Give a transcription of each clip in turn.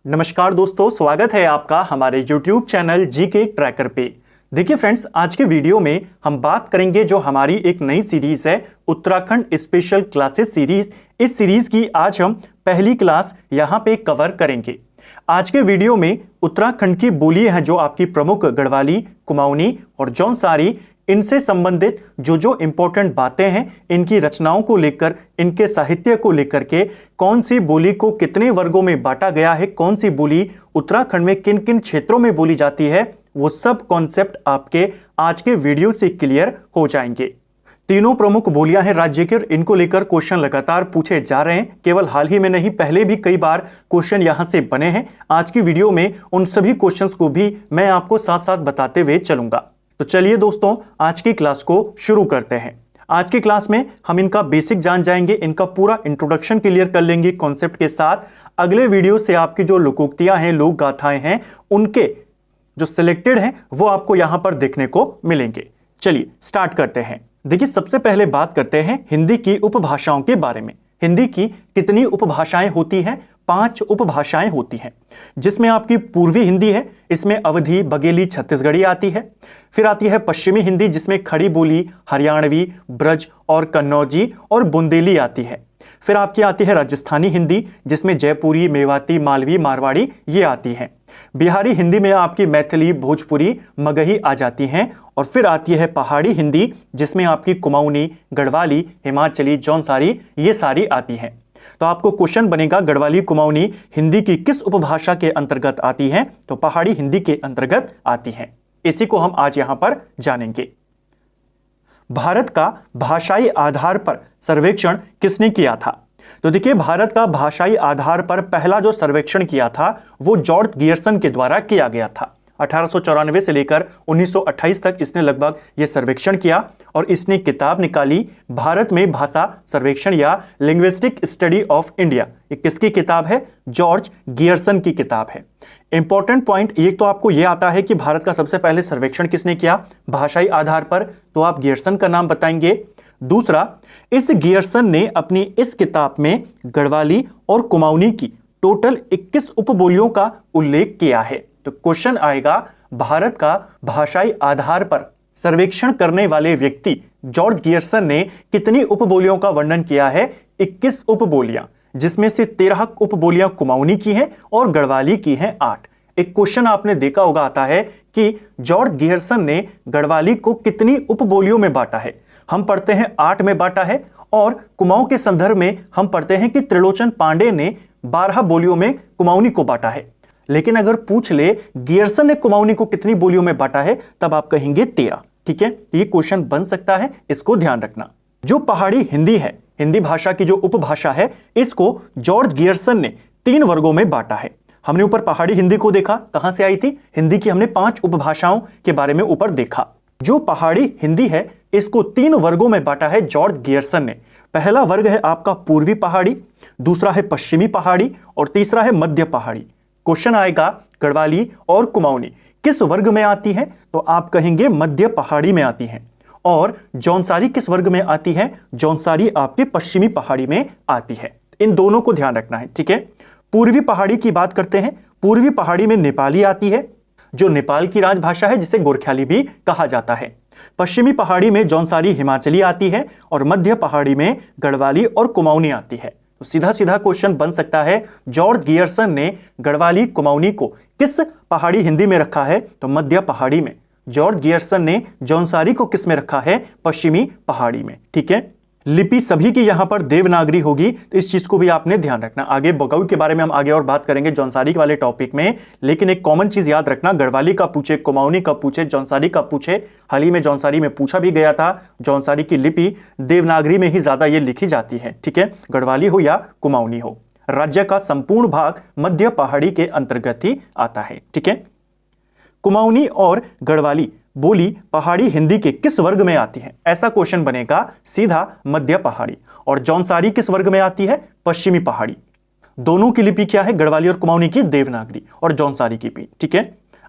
नमस्कार दोस्तों, स्वागत है आपका हमारे YouTube चैनल जीके ट्रैकर पे। देखिए फ्रेंड्स, आज के वीडियो में हम बात करेंगे जो हमारी एक नई सीरीज है उत्तराखंड स्पेशल क्लासेस सीरीज। इस सीरीज की आज हम पहली क्लास यहाँ पे कवर करेंगे। आज के वीडियो में उत्तराखंड की बोली है जो आपकी प्रमुख गढ़वाली, कुमाऊनी और जौनसारी, इनसे संबंधित जो इंपॉर्टेंट बातें हैं, इनकी रचनाओं को लेकर, इनके साहित्य को लेकर के, कौन सी बोली को कितने वर्गों में बांटा गया है, कौन सी बोली उत्तराखंड में किन किन क्षेत्रों में बोली जाती है, वो सब कॉन्सेप्ट आपके आज के वीडियो से क्लियर हो जाएंगे। तीनों प्रमुख बोलियां हैं राज्य के, इनको लेकर क्वेश्चन लगातार पूछे जा रहे हैं। केवल हाल ही में नहीं, पहले भी कई बार क्वेश्चन यहां से बने हैं। आज की वीडियो में उन सभी क्वेश्चंस को भी मैं आपको साथ साथ बताते हुए चलूंगा। तो चलिए दोस्तों, आज की क्लास को शुरू करते हैं। आज की क्लास में हम इनका बेसिक जान जाएंगे, इनका पूरा इंट्रोडक्शन क्लियर कर लेंगे कॉन्सेप्ट के साथ। अगले वीडियो से आपकी जो लोकोक्तियां हैं, लोक गाथाएं हैं, उनके जो सिलेक्टेड हैं वो आपको यहां पर देखने को मिलेंगे। चलिए स्टार्ट करते हैं। देखिए, सबसे पहले बात करते हैं हिंदी की उपभाषाओं के बारे में। हिंदी की कितनी उपभाषाएं होती हैं? 5 उपभाषाएं होती हैं, जिसमें आपकी पूर्वी हिंदी है, इसमें अवधी, बघेली, छत्तीसगढ़ी आती है। फिर आती है पश्चिमी हिंदी, जिसमें खड़ी बोली, हरियाणवी, ब्रज और कन्नौजी और बुंदेली आती है। फिर आपकी आती है राजस्थानी हिंदी, जिसमें जयपुरी, मेवाती, मालवी, मारवाड़ी ये आती हैं। बिहारी हिंदी में आपकी मैथिली, भोजपुरी, मगही आ जाती हैं। और फिर आती है पहाड़ी हिंदी, जिसमें आपकी कुमाऊनी, गढ़वाली, हिमाचली, जौनसारी ये सारी आती हैं। तो आपको क्वेश्चन बनेगा, गढ़वाली, कुमाऊनी हिंदी की किस उपभाषा के अंतर्गत आती हैं? तो पहाड़ी हिंदी के अंतर्गत आती हैं। इसी को हम आज यहां पर जानेंगे। भारत का भाषाई आधार पर सर्वेक्षण किसने किया था? तो देखिए, भारत का भाषाई आधार पर पहला जो सर्वेक्षण किया था वो जॉर्ज गियर्सन के द्वारा किया गया था। 1894 से लेकर 1928 तक इसने लगभग ये सर्वेक्षण किया और इसने किताब निकाली, भारत में भाषा सर्वेक्षण या लिंग्विस्टिक स्टडी ऑफ इंडिया। ये किसकी किताब है? जॉर्ज गियर्सन की किताब है। इंपॉर्टेंट पॉइंट ये तो आपको ये आता है कि भारत का सबसे पहले सर्वेक्षण किसने किया भाषाई आधार पर, तो आप गियर्सन का नाम बताएंगे। दूसरा, इस गियर्सन ने अपनी इस किताब में गढ़वाली और कुमाऊनी की टोटल 21 उपबोलियों का उल्लेख किया है। तो क्वेश्चन आएगा, भारत का भाषाई आधार पर सर्वेक्षण करने वाले व्यक्ति जॉर्ज गियर्सन ने कितनी उपबोलियों का वर्णन किया है? 21 उपबोलियां, जिसमें से 13 उपबोलियां कुमाऊनी की हैं और गढ़वाली की हैं 8। एक क्वेश्चन आपने देखा होगा आता है कि जॉर्ज गियर्सन ने गढ़वाली को कितनी उपबोलियों में बांटा है? हम पढ़ते हैं 8 में बांटा है, और कुमाऊं के संदर्भ में हम पढ़ते हैं कि त्रिलोचन पांडे ने 12 बोलियों में कुमाऊनी को बांटा है। लेकिन अगर पूछ ले गियर्सन ने कुमाऊनी को कितनी बोलियों में बांटा है, तब आप कहेंगे 13। ठीक है, ये क्वेश्चन बन सकता है, इसको ध्यान रखना। जो पहाड़ी हिंदी है, हिंदी भाषा की जो उपभाषा है, इसको जॉर्ज गियर्सन ने 3 वर्गों में बांटा है। हमने ऊपर पहाड़ी हिंदी को देखा, कहां से आई थी? हिंदी की हमने 5 उपभाषाओं के बारे में ऊपर देखा। जो पहाड़ी हिंदी है, इसको 3 वर्गों में बांटा है जॉर्ज गियर्सन ने। पहला वर्ग है आपका पूर्वी पहाड़ी, दूसरा है पश्चिमी पहाड़ी और तीसरा है मध्य पहाड़ी। क्वेश्चन आएगा, गढ़वाली और कुमाऊनी किस वर्ग में आती है? तो आप कहेंगे मध्य पहाड़ी में आती है। और जौनसारी किस वर्ग में आती है? जौनसारी आपके पश्चिमी पहाड़ी में आती है। इन दोनों को ध्यान रखना है। ठीक है, पूर्वी पहाड़ी की बात करते हैं। पूर्वी पहाड़ी में नेपाली आती है, जो नेपाल की राजभाषा है, जिसे गोरख्याली भी कहा जाता है। पश्चिमी पहाड़ी में जौनसारी, हिमाचली आती है और मध्य पहाड़ी में गढ़वाली और कुमाऊनी आती है। तो सीधा सीधा क्वेश्चन बन सकता है, जॉर्ज गियर्सन ने गढ़वाली, कुमाऊनी को किस पहाड़ी हिंदी में रखा है? तो मध्य पहाड़ी में। जॉर्ज गियर्सन ने जौनसारी को किस में रखा है? पश्चिमी पहाड़ी में। ठीक है, लिपि सभी की यहां पर देवनागरी होगी, तो इस चीज को भी आपने ध्यान रखना। आगे बघऊ के बारे में हम आगे और बात करेंगे जौनसारी वाले टॉपिक में, लेकिन एक कॉमन चीज याद रखना, गढ़वाली का पूछे, कुमाऊनी का पूछे, जौनसारी का पूछे। हाल ही में जौनसारी में पूछा भी गया था, जौनसारी की लिपि देवनागरी में ही ज्यादा ये लिखी जाती है। ठीक है, गढ़वाली हो या कुमाऊनी हो। राज्य का संपूर्ण भाग मध्य पहाड़ी के अंतर्गत ही आता है। ठीक है, कुमाऊनी और गढ़वाली बोली पहाड़ी हिंदी के किस वर्ग में आती है? ऐसा क्वेश्चन बनेगा, सीधा मध्य पहाड़ी। और जौनसारी किस वर्ग में आती है? पश्चिमी पहाड़ी। दोनों की लिपि क्या है? गढ़वाली और कुमाऊनी की देवनागरी और जौनसारी की भी। ठीक है,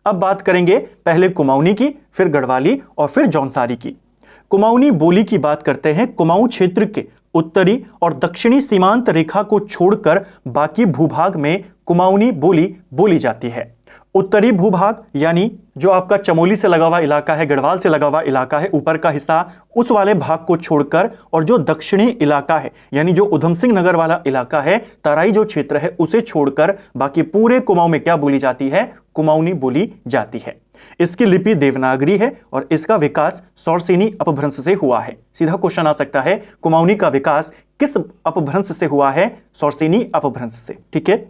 अब बात करेंगे पहले कुमाऊनी की, फिर गढ़वाली और फिर जौनसारी की। कुमाऊनी बोली की बात करते हैं। कुमाऊं क्षेत्र के उत्तरी और दक्षिणी सीमांत रेखा को छोड़कर बाकी भूभाग में कुमाऊनी बोली बोली जाती है। उत्तरी भूभाग यानी जो आपका चमोली से लगा हुआ इलाका है, गढ़वाल से लगा हुआ इलाका है, ऊपर का हिस्सा, उस वाले भाग को छोड़कर, और जो दक्षिणी इलाका है यानी जो उधम सिंह नगर वाला इलाका है, तराई जो क्षेत्र है, उसे छोड़कर बाकी पूरे कुमाऊं में क्या बोली जाती है? कुमाऊनी बोली जाती है। इसकी लिपि देवनागरी है और इसका विकास सौरसेनी अपभ्रंश से हुआ है। सीधा क्वेश्चन आ सकता है, कुमाऊनी का विकास किस अपभ्रंश से हुआ है? सौरसेनी अपभ्रंश से। ठीक है।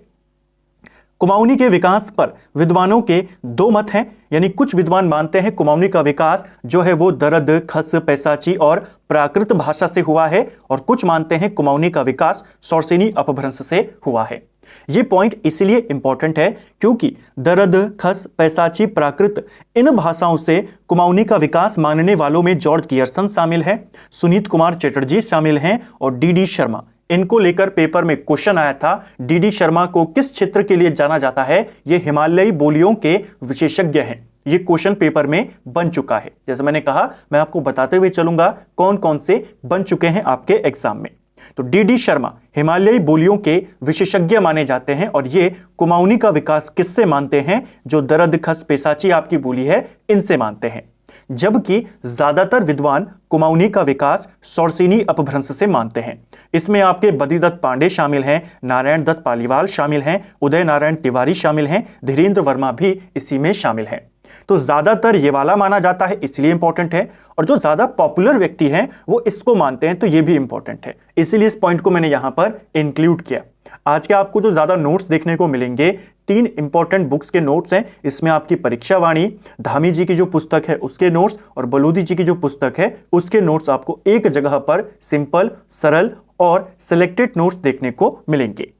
कुमाऊनी के विकास पर विद्वानों के दो मत हैं, यानी कुछ विद्वान मानते हैं कुमाऊनी का विकास जो है वो दरद, खस, पैसाची और प्राकृत भाषा से हुआ है, और कुछ मानते हैं कुमाऊनी का विकास सौरसेनी अपभ्रंश से हुआ है। ये पॉइंट इसलिए इंपॉर्टेंट है क्योंकि दरद, खस, पैसाची, प्राकृत इन भाषाओं से कुमाऊनी का विकास मानने वालों में जॉर्ज गियर्सन शामिल है, सुनीत कुमार चटर्जी शामिल हैं और डी शर्मा। इनको लेकर पेपर में क्वेश्चन आया था। डी शर्मा को किस क्षेत्र के लिए जाना जाता है? ये हिमालयी बोलियों के विशेषज्ञ हैं। ये क्वेश्चन पेपर में बन चुका है। जैसे मैंने कहा, मैं आपको बताते हुए चलूंगा कौन कौन से बन चुके हैं आपके एग्जाम में। तो डी शर्मा हिमालयी बोलियों के विशेषज्ञ माने जाते हैं और ये कुमाऊनी का विकास किससे मानते हैं? जो दरद, खस, पैसाची आपकी बोली है, इनसे मानते हैं। जबकि ज्यादातर विद्वान कुमाऊनी का विकास सौरसेनी अपभ्रंश से मानते हैं। इसमें आपके बद्रीदत्त पांडे शामिल हैं, नारायण दत्त पालीवाल शामिल हैं, उदय नारायण तिवारी शामिल हैं, धीरेन्द्र वर्मा भी इसी में शामिल हैं। तो ज्यादातर ये वाला माना जाता है, इसलिए इंपॉर्टेंट है, और जो ज्यादा पॉपुलर व्यक्ति हैं वो इसको मानते हैं, तो ये भी इंपॉर्टेंट है। इसीलिए इस पॉइंट को मैंने यहां पर इंक्लूड किया। आज के आपको जो ज्यादा नोट्स देखने को मिलेंगे, 3 इंपॉर्टेंट बुक्स के नोट्स हैं। इसमें आपकी परीक्षा वाणी, धामी जी की जो पुस्तक है उसके नोट्स, और बलूदी जी की जो पुस्तक है उसके नोट्स आपको एक जगह पर सिंपल, सरल और सिलेक्टेड नोट्स देखने को मिलेंगे।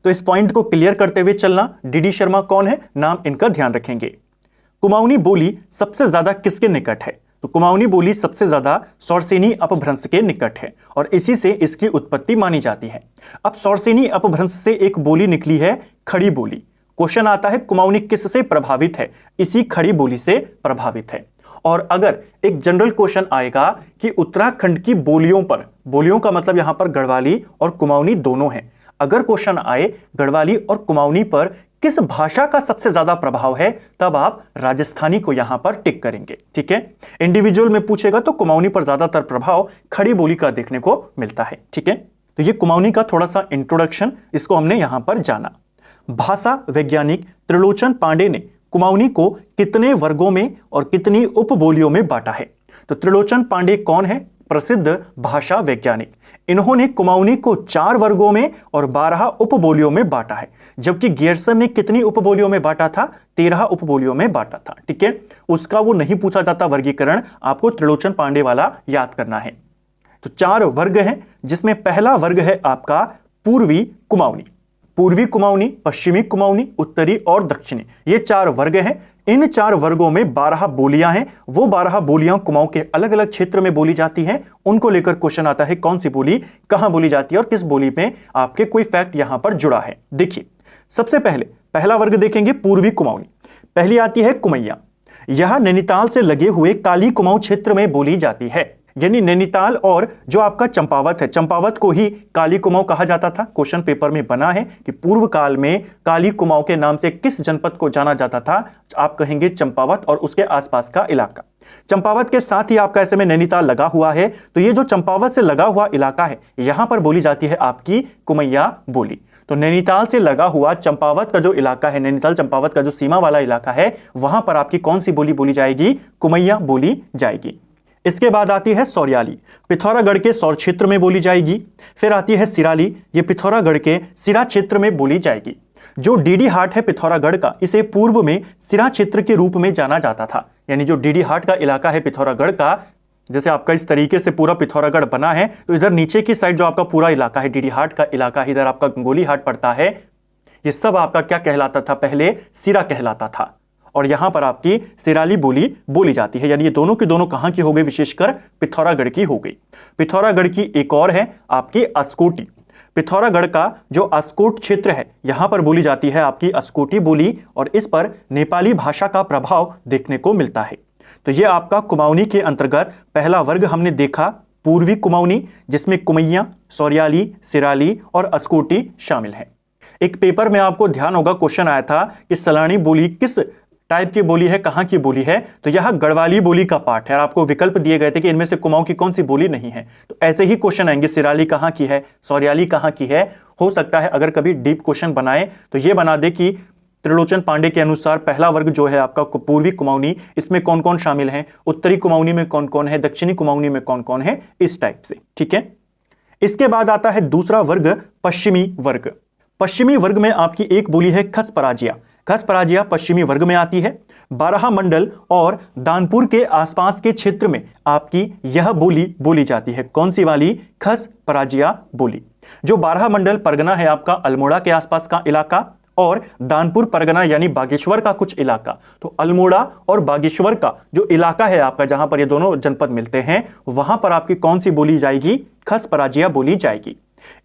तो इस पॉइंट को क्लियर करते हुए चलना। डी शर्मा कौन है? नाम इनका ध्यान रखेंगे। कुमाऊनी बोली सबसे ज्यादा किसके निकट है? तो कुमाऊनी बोली सबसे ज्यादा सौरसेनी अपभ्रंश के निकट है और इसी से इसकी उत्पत्ति मानी जाती है। अब सौरसेनी अपभ्रंश से एक बोली निकली है, खड़ी बोली। क्वेश्चन आता है कुमाऊनी किससे प्रभावित है? इसी खड़ी बोली से प्रभावित है। और अगर एक जनरल क्वेश्चन आएगा कि उत्तराखंड की बोलियों पर, बोलियों का मतलब यहां पर गढ़वाली और कुमाऊनी दोनों हैं, अगर क्वेश्चन आए गढ़वाली और कुमाऊनी पर किस भाषा का सबसे ज्यादा प्रभाव है, तब आप राजस्थानी को यहां पर टिक करेंगे। ठीक है। इंडिविजुअल में पूछेगा तो कुमाऊनी पर ज्यादातर प्रभाव खड़ी बोली का देखने को मिलता है। ठीक है। तो ये कुमाऊनी का थोड़ा सा इंट्रोडक्शन, इसको हमने यहां पर जाना। भाषा वैज्ञानिक त्रिलोचन पांडे ने कुमाऊनी को कितने वर्गों में और कितनी उपबोलियों में बांटा है? तो त्रिलोचन पांडे कौन है? प्रसिद्ध भाषा वैज्ञानिक। इन्होंने कुमाऊनी को 4 वर्गों में और 12 उपबोलियों में बांटा है। जबकि गियर्सन ने कितनी उपबोलियों में बांटा था? 13 उपबोलियों में बांटा था। ठीक है। उसका वो नहीं पूछा जाता वर्गीकरण, आपको त्रिलोचन पांडे वाला याद करना है। तो 4 वर्ग हैं, जिसमें पहला वर्ग है आपका पूर्वी कुमाऊनी। पूर्वी कुमाऊनी, पश्चिमी कुमाऊनी, उत्तरी और दक्षिणी, ये 4 वर्ग हैं। इन 4 वर्गों में 12 बोलियां हैं। वो 12 बोलियां कुमाऊं के अलग अलग क्षेत्र में बोली जाती हैं। उनको लेकर क्वेश्चन आता है कौन सी बोली कहां बोली जाती है और किस बोली में आपके कोई फैक्ट यहां पर जुड़ा है। देखिए, सबसे पहले पहला वर्ग देखेंगे पूर्वी कुमाऊनी। पहली आती है कुमैया। यह नैनीताल से लगे हुए काली कुमाऊं क्षेत्र में बोली जाती है। यानी नैनीताल और जो आपका चंपावत है, चंपावत को ही काली कुमाऊं कहा जाता था। क्वेश्चन पेपर में बना है कि पूर्व काल में काली कुमाऊं के नाम से किस जनपद को जाना जाता था? आप कहेंगे चंपावत और उसके आसपास का इलाका। चंपावत के साथ ही आपका ऐसे में नैनीताल लगा हुआ है, तो ये जो चंपावत से लगा हुआ इलाका है, यहां पर बोली जाती है आपकी कुमैया बोली। तो नैनीताल से लगा हुआ चंपावत का जो इलाका है, नैनीताल चंपावत का जो सीमा वाला इलाका है, वहां पर आपकी कौन सी बोली बोली जाएगी? कुमैया बोली जाएगी। इसके बाद आती है सौरियाली, पिथौरागढ़ के सौर क्षेत्र में बोली जाएगी। फिर आती है सिराली, ये पिथौरागढ़ के सिरा क्षेत्र में बोली जाएगी। जो डीडी हाट है पिथौरागढ़ का, इसे पूर्व में सिरा क्षेत्र के रूप में जाना जाता था। यानी जो डीडी हाट का इलाका है पिथौरागढ़ का, जैसे आपका इस तरीके से पूरा पिथौरागढ़ बना है, तो इधर नीचे की साइड जो आपका पूरा इलाका है डीडी हाट का इलाका, इधर आपका गंगोली हाट पड़ता है, ये सब आपका क्या कहलाता था? पहले सिरा कहलाता था। और यहां पर आपकी सिराली बोली बोली जाती है। यानी ये दोनों के दोनों कहां की हो गई? विशेषकर पिथौरागढ़ की हो गई। पिथौरागढ़ की एक और है आपकी अस्कोटी। पिथौरागढ़ का जो अस्कोट क्षेत्र है, यहां पर बोली जाती है आपकी अस्कोटी बोली, और इस पर नेपाली भाषा का प्रभाव देखने को मिलता है। तो ये आपका कुमाऊनी के अंतर्गत पहला वर्ग हमने देखा, पूर्वी कुमाऊनी, जिसमें कुमैया, सौरियाली, सिराली और अस्कोटी शामिल है। एक पेपर में आपको ध्यान होगा, क्वेश्चन आया था कि सलानी बोली किस टाइप की बोली है, कहां की बोली है, तो यह गढ़वाली बोली का पार्ट है और आपको विकल्प दिए गए थे कि इनमें से कुमाऊं की कौन सी बोली नहीं है। तो ऐसे ही क्वेश्चन आएंगे, सिराली कहां की है, सौरियाली कहां की है। हो सकता है अगर कभी डीप क्वेश्चन बनाए तो ये बना दे कि त्रिलोचन पांडे के अनुसार पहला वर्ग जो है आपका पूर्वी कुमाऊनी, इसमें कौन कौन शामिल है, उत्तरी कुमाऊनी में कौन कौन है, दक्षिणी कुमाऊनी में कौन कौन है, इस टाइप से। ठीक है, इसके बाद आता है दूसरा वर्ग, पश्चिमी वर्ग। पश्चिमी वर्ग में आपकी एक बोली है खस पराजिया। खस पराजिया पश्चिमी वर्ग में आती है। बारह मंडल और दानपुर के आसपास के क्षेत्र में आपकी यह बोली बोली जाती है। कौन सी वाली? खस पराजिया बोली। जो बारह मंडल परगना है आपका अल्मोड़ा के आसपास का इलाका, और दानपुर परगना यानी बागेश्वर का कुछ इलाका, तो अल्मोड़ा और बागेश्वर का जो इलाका है आपका, जहां पर ये दोनों जनपद मिलते हैं, वहां पर आपकी कौन सी बोली जाएगी? खस पराजिया बोली जाएगी।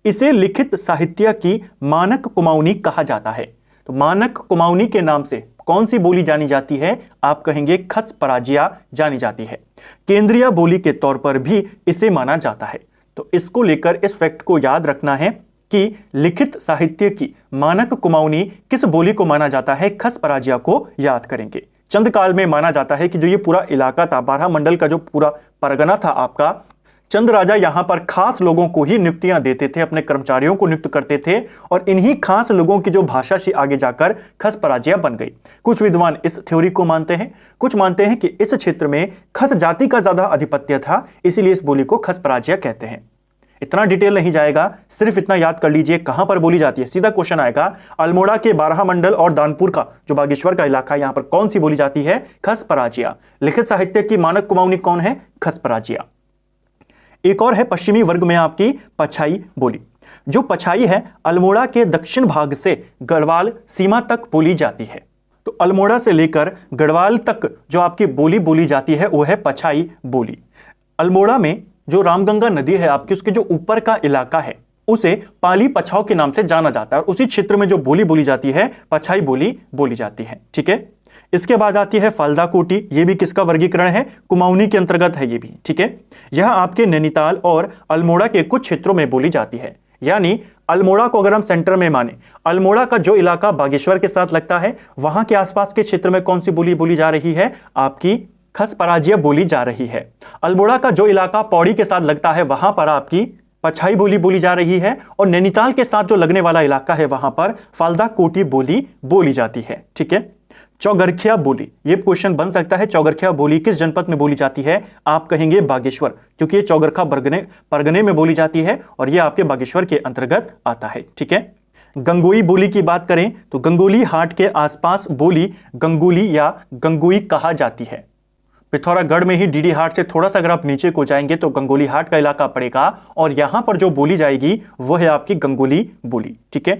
इसे लिखित साहित्य की मानक कुमाऊनी कहा जाता है। तो मानक कुमाऊनी के नाम से कौन सी बोली जानी जाती है? आप कहेंगे खस पराजिया जानी जाती है। केंद्रीय बोली के तौर पर भी इसे माना जाता है। तो इसको लेकर इस फैक्ट को याद रखना है कि लिखित साहित्य की मानक कुमाऊनी किस बोली को माना जाता है? खस पराजिया को याद करेंगे। चंद काल में माना जाता है कि जो ये पूरा इलाका था, बारह मंडल का जो पूरा परगना था आपका, चंद राजा यहां पर खास लोगों को ही नियुक्तियां देते थे, अपने कर्मचारियों को नियुक्त करते थे, और इन्हीं खास लोगों की जो भाषा से आगे जाकर खस पराजिया बन गई। कुछ विद्वान इस थ्योरी को मानते हैं, कुछ मानते हैं कि इस क्षेत्र में खस जाति का ज्यादा आधिपत्य था, इसीलिए इस बोली को खस पराजिया कहते हैं। इतना डिटेल नहीं जाएगा, सिर्फ इतना याद कर लीजिए कहां पर बोली जाती है। सीधा क्वेश्चन आएगा, अल्मोड़ा के बारह मंडल और दानपुर का जो बागेश्वर का इलाका है, यहां पर कौन सी बोली जाती है? खस पराजिया। लिखित साहित्य की मानक कुमाऊनी कौन है? खस पराजिया। एक और है पश्चिमी वर्ग में आपकी पछाई बोली। जो पछाई है अल्मोड़ा के दक्षिण भाग से गढ़वाल सीमा तक बोली जाती है। तो अल्मोड़ा से लेकर गढ़वाल तक जो आपकी बोली बोली जाती है वो है पछाई बोली। अल्मोड़ा में जो रामगंगा नदी है आपकी, उसके जो ऊपर का इलाका है उसे पाली पछाव के नाम से जाना जाता है, और उसी क्षेत्र में जो बोली बोली जाती है पछाई बोली बोली जाती है। ठीक है, इसके बाद आती है फाल्दा कोटी। ये भी किसका वर्गीकरण है? कुमाऊनी के अंतर्गत है ये भी। ठीक है, यह आपके नैनीताल और अल्मोड़ा के कुछ क्षेत्रों में बोली जाती है। यानी अल्मोड़ा को अगर हम सेंटर में माने, अल्मोड़ा का जो इलाका बागेश्वर के साथ लगता है, वहां के आसपास के क्षेत्र में कौन सी बोली बोली जा रही है? आपकी खस पराजिया बोली जा रही है। अल्मोड़ा का जो इलाका पौड़ी के साथ लगता है, वहां पर आपकी पछाई बोली बोली जा रही है, और नैनीताल के साथ जो लगने वाला इलाका है वहां पर फाल्दा कोटी बोली बोली जाती है। ठीक है, चौगरखिया बोली, ये क्वेश्चन बन सकता है, चौगरखिया बोली किस जनपद में बोली जाती है? आप कहेंगे बागेश्वर, क्योंकि ये चौगरखा परगने में बोली जाती है और ये आपके बागेश्वर के अंतर्गत आता है। ठीक है, गंगोई बोली की बात करें तो गंगोली हाट के आसपास बोली गंगोली या गंगोई कहा जाती है। पिथौरागढ़ में ही डीडी हाट से थोड़ा सा अगर आप नीचे को जाएंगे तो गंगोली हाट का इलाका पड़ेगा, और यहां पर जो बोली जाएगी वो है आपकी गंगोली बोली। ठीक है,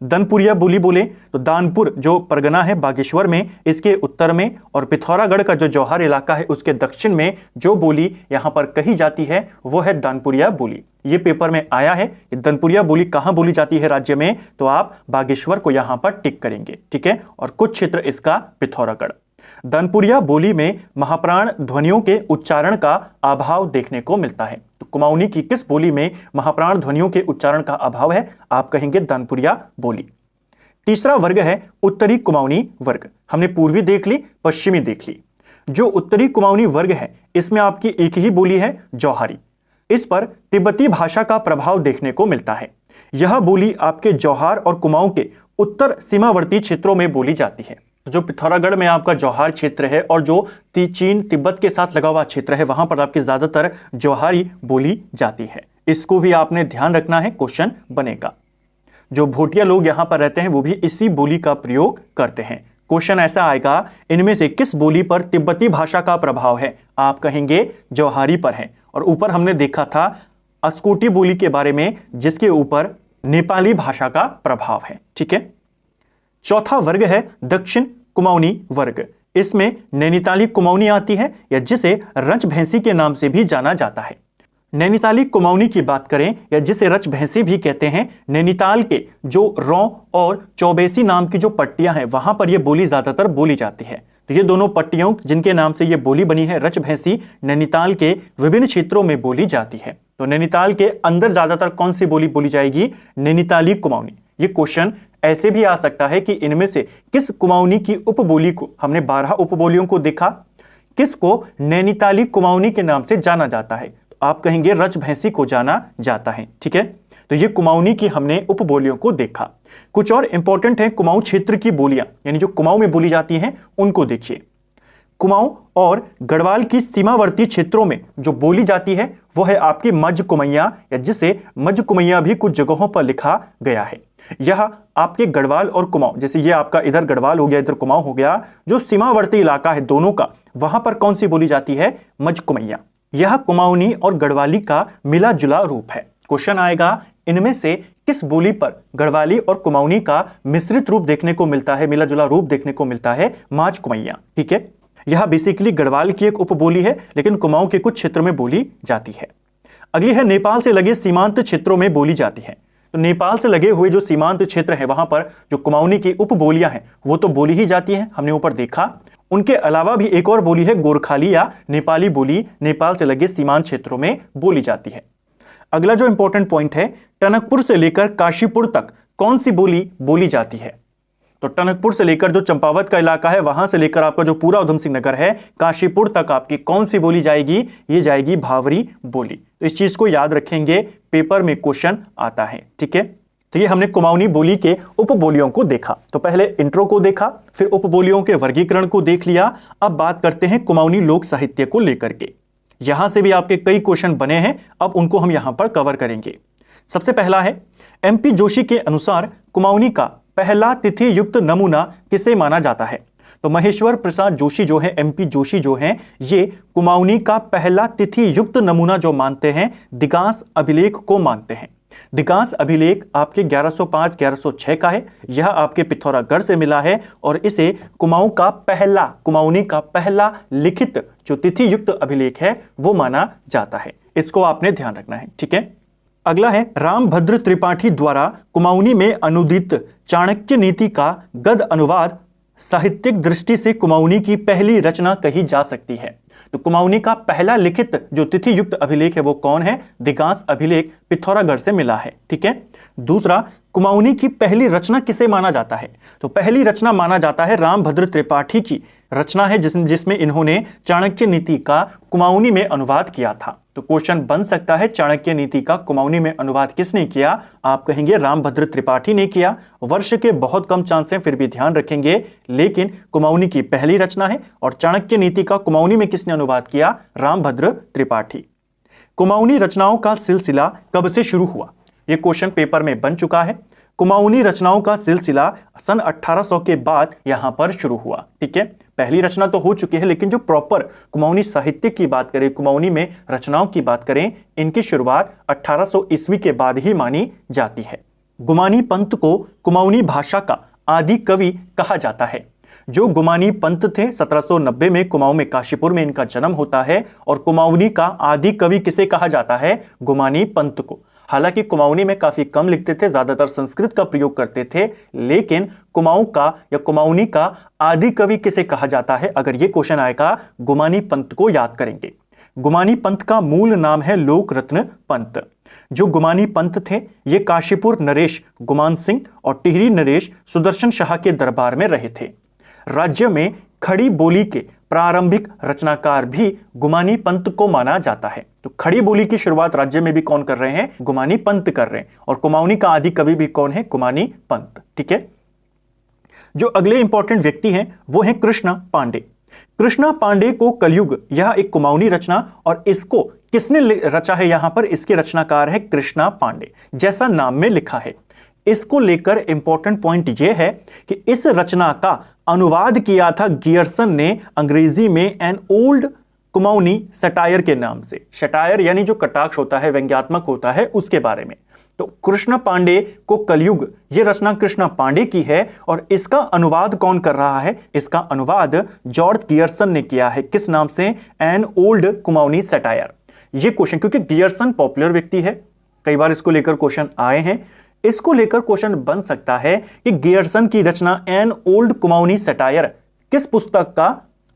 दनपुरिया बोली बोले तो दानपुर जो परगना है बागेश्वर में, इसके उत्तर में, और पिथौरागढ़ का जो जौहर इलाका है उसके दक्षिण में जो बोली यहां पर कही जाती है वो है दानपुरिया बोली। ये पेपर में आया है, दनपुरिया बोली कहां बोली जाती है राज्य में, तो आप बागेश्वर को यहां पर टिक करेंगे। ठीक है, और कुछ क्षेत्र इसका पिथौरागढ़। दानपुरिया बोली में महाप्राण ध्वनियों के उच्चारण का अभाव देखने को मिलता है। तो कुमाऊनी की किस बोली में महाप्राण ध्वनियों के उच्चारण का अभाव है? आप कहेंगे दानपुरिया बोली। तीसरा वर्ग है उत्तरी कुमाऊनी वर्ग। हमने पूर्वी देख ली, पश्चिमी देख ली। जो उत्तरी कुमाऊनी वर्ग है इसमें आपकी एक ही बोली है, जौहरी। इस पर तिब्बती भाषा का प्रभाव देखने को मिलता है। यह बोली आपके जौहर और कुमाऊं के उत्तर सीमावर्ती क्षेत्रों में बोली जाती है। जो पिथौरागढ़ में आपका जौहर क्षेत्र है और जो चीन तिब्बत के साथ लगा हुआ क्षेत्र है, वहां पर आपकी ज्यादातर जौहरी बोली जाती है। इसको भी आपने ध्यान रखना है, क्वेश्चन बनेगा। जो भोटिया लोग यहां पर रहते हैं वो भी इसी बोली का प्रयोग करते हैं। क्वेश्चन ऐसा आएगा, इनमें से किस बोली पर तिब्बती भाषा का प्रभाव है? आप कहेंगे जौहरी पर है। और ऊपर हमने देखा था अस्कोटी बोली के बारे में, जिसके ऊपर नेपाली भाषा का प्रभाव है। ठीक है, चौथा वर्ग है दक्षिण कुमाऊनी वर्ग। इसमें नैनीताली कुमाऊनी आती है, या जिसे रच भैंसी के नाम से भी जाना जाता है। नैनीताली कुमाऊनी की बात करें, या जिसे रच भैंसी भी कहते हैं, नैनीताल के जो रौ और चौबेसी नाम की जो पट्टियां हैं वहां पर यह बोली ज्यादातर बोली जाती है। तो ये दोनों पट्टियों जिनके नाम से ये बोली बनी है रचभैंसी, नैनीताल के विभिन्न क्षेत्रों में बोली जाती है। तो नैनीताल के अंदर ज्यादातर कौन सी बोली बोली जाएगी? नैनीताली कुमाऊनी। ये क्वेश्चन ऐसे भी आ सकता है कि इनमें से किस कुमाऊनी की उपबोली को, हमने 12 उपबोलियों को देखा, किसको नैनीताली कुमाऊनी के नाम से जाना जाता है? तो आप कहेंगे रचभैंसी को जाना जाता है। ठीक है, तो ये कुमाऊनी की हमने उपबोलियों को देखा। कुछ और इंपॉर्टेंट है कुमाऊं क्षेत्र की बोलियां, यानी जो कुमाऊं में बोली जाती हैं उनको देखिए। कुमाऊं और गढ़वाल की सीमावर्ती क्षेत्रों में जो बोली जाती है वो है आपकी मज कुमैया, या जिसे मज कुमैया भी कुछ जगहों पर लिखा गया है। यह आपके गढ़वाल और कुमाऊं, जैसे ये आपका इधर गढ़वाल हो गया, इधर कुमाऊं हो गया, जो सीमावर्ती इलाका है दोनों का, वहां पर कौन सी बोली जाती है? मज कुमैया। यह कुमाऊनी और गढ़वाली का मिला जुला रूप है। क्वेश्चन आएगा इनमें से किस बोली पर गढ़वाली और कुमाऊनी का मिश्रित रूप देखने को मिलता है, मिला जुला रूप देखने को मिलता है? माज कुमैया। ठीक है, यह बेसिकली गढ़वाल की एक उपबोली है, लेकिन कुमाऊं के कुछ क्षेत्र में बोली जाती है। अगली है नेपाल से लगे सीमांत क्षेत्रों में बोली जाती है। तो नेपाल से लगे हुए जो सीमांत क्षेत्र है वहां पर जो कुमाऊनी की उपबोलियां हैं वो तो बोली ही जाती हैं, हमने ऊपर देखा। उनके अलावा भी एक और बोली है गोरखाली या नेपाली बोली, नेपाल से लगे सीमांत क्षेत्रों में बोली जाती है। अगला जो इंपॉर्टेंट पॉइंट है, टनकपुर से लेकर काशीपुर तक कौन सी बोली बोली जाती है? तो टनकपुर से लेकर जो चंपावत का इलाका है वहां से लेकर आपका जो पूरा उधम सिंह नगर है काशीपुर तक आपकी कौन सी बोली जाएगी? ये जाएगी भावरी बोली। तो इस चीज को याद रखेंगे, पेपर में क्वेश्चन आता है। ठीक है, तो ये हमने कुमाऊनी बोली के उपबोलियों को देखा। तो पहले इंट्रो को देखा, फिर उपबोलियों के वर्गीकरण को देख लिया। अब बात करते हैं कुमाऊनी लोक साहित्य को लेकर के। यहां से भी आपके कई क्वेश्चन बने हैं, अब उनको हम यहां पर कवर करेंगे। सबसे पहला है, एमपी जोशी के अनुसार कुमाऊनी का पहला तिथि युक्त नमूना किसे माना जाता है? तो महेश्वर प्रसाद जोशी जो है, एमपी जोशी जो हैं, ये कुमाऊनी का पहला तिथि युक्त नमूना जो मानते हैं दिगांस अभिलेख को मानते हैं। दिगांस अभिलेख आपके 1105-1106 का है। यह आपके पिथौरागढ़ से मिला है और इसे कुमाऊनी का पहला लिखित जो तिथि युक्त अभिलेख है वो माना जाता है। इसको आपने ध्यान रखना है। ठीक है, अगला है रामभद्र त्रिपाठी द्वारा कुमाऊनी में अनुदित चाणक्य नीति का गद्य अनुवाद साहित्यिक दृष्टि से कुमाऊनी की पहली रचना कही जा सकती है। तो कुमाऊनी का पहला लिखित जो तिथि युक्त अभिलेख है वो कौन है? दिगांस अभिलेख, पिथौरागढ़ से मिला है। ठीक है, दूसरा, कुमाऊनी की पहली रचना किसे माना जाता है? तो पहली रचना माना जाता है रामभद्र त्रिपाठी की रचना है जिसमें इन्होंने चाणक्य नीति का कुमाऊनी में अनुवाद किया था। तो क्वेश्चन बन सकता है चाणक्य नीति का कुमाऊनी में अनुवाद किसने किया? आप कहेंगे रामभद्र त्रिपाठी ने किया। वर्ष के बहुत कम चांस हैं, फिर भी ध्यान रखेंगे, लेकिन कुमाऊनी की पहली रचना है और चाणक्य नीति का कुमाऊनी में किसने अनुवाद किया? रामभद्र त्रिपाठी। कुमाऊनी रचनाओं का सिलसिला कब से शुरू हुआ? यह क्वेश्चन पेपर में बन चुका है। कुमाऊनी रचनाओं का सिलसिला सन 1800 के बाद यहां पर शुरू हुआ। ठीक है, पहली रचना तो हो चुकी है, लेकिन जो प्रॉपर कुमाऊनी साहित्य की बात करें, कुमाऊनी में रचनाओं की बात करें, इनकी शुरुआत 1800 ईस्वी के बाद ही मानी जाती है। गुमानी पंत को कुमाऊनी भाषा का आदि कवि कहा जाता है। जो गुमानी पंत थे 1790 में कुमाऊं में काशीपुर में इनका जन्म होता है और कुमाऊनी का आदि कवि किसे कहा जाता है? गुमानी पंत को। हालांकि कुमाऊनी में काफी कम लिखते थे, ज्यादातर संस्कृत का प्रयोग करते थे, लेकिन कुमाऊं का या कुमाऊनी का आदि कवि किसे कहा जाता है? अगर ये क्वेश्चन आएगा गुमानी पंत को याद करेंगे। गुमानी पंत का मूल नाम है लोकरत्न पंत। जो गुमानी पंत थे ये काशीपुर नरेश गुमान सिंह और टिहरी नरेश सुदर्शन शाह के दरबार में रहे थे। राज्य में खड़ी बोली के प्रारंभिक रचनाकार भी गुमानी पंत को माना जाता है। तो खड़ी बोली की शुरुआत राज्य में भी कौन कर रहे हैं? गुमानी पंत कर रहे हैं। और कुमाऊनी का आदि कवि भी कौन है? गुमानी पंत। ठीक है, जो अगले इंपॉर्टेंट व्यक्ति हैं वो हैं कृष्णा पांडे। कृष्णा पांडे को कलयुग, यह एक कुमाऊनी रचना, और इसको किसने रचा है? यहां पर इसके रचनाकार है कृष्णा पांडे, जैसा नाम में लिखा है। इसको लेकर इंपॉर्टेंट पॉइंट यह है कि इस रचना का अनुवाद किया था गियर्सन ने अंग्रेजी में एन ओल्ड कुमाऊनी सटायर के नाम से। सटायर यानी जो कटाक्ष होता है, व्यंग्यात्मक होता है, उसके बारे में। तो कृष्ण पांडे को कलयुग, ये रचना कृष्ण पांडे की है और इसका अनुवाद कौन कर रहा है? इसका अनुवाद जॉर्ज गियर्सन ने किया है। किस नाम से? An old Kumaoni satire. ये क्वेश्चन, क्योंकि गियर्सन पॉपुलर व्यक्ति है, कई बार इसको लेकर क्वेश्चन आए हैं, इसको लेकर क्वेश्चन बन सकता है कि गियर्सन की रचना एन ओल्ड कुमाऊनी सटायर किस पुस्तक का